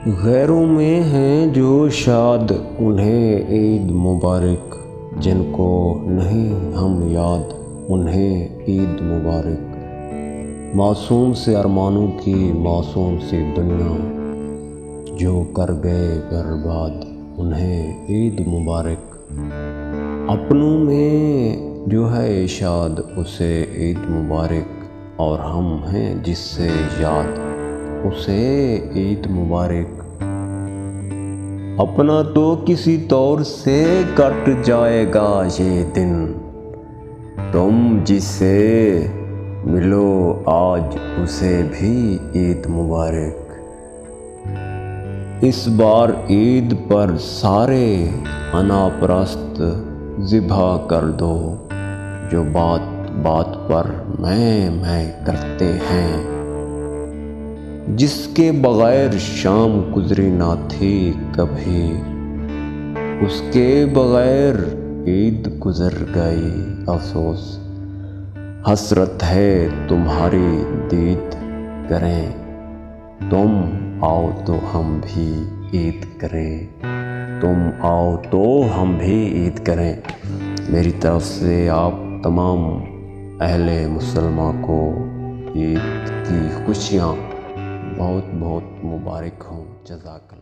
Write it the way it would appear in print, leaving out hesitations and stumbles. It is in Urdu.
غیروں میں ہیں جو شاد انہیں عید مبارک، جن کو نہیں ہم یاد انہیں عید مبارک۔ معصوم سے ارمانوں کی معصوم سی دنیا، جو کر گئے برباد انہیں عید مبارک۔ اپنوں میں جو ہے شاد اسے عید مبارک، اور ہم ہیں جس سے یاد اسے عید مبارک۔ اپنا تو کسی طور سے کٹ جائے گا یہ دن، تم جس سے ملو آج اسے بھی عید مبارک۔ اس بار عید پر سارے انا پرست ذبح کر دو، جو بات بات پر میں کرتے ہیں۔ جس کے بغیر شام گزری نہ تھی کبھی، اس کے بغیر عید گزر گئی افسوس۔ حسرت ہے تمہاری دید کریں، تم آؤ تو ہم بھی عید کریں، تم آؤ تو ہم بھی عید کریں۔ میری طرف سے آپ تمام اہل مسلمان کو عید کی خوشیاں بہت بہت مبارک ہوں۔ جزاک اللہ۔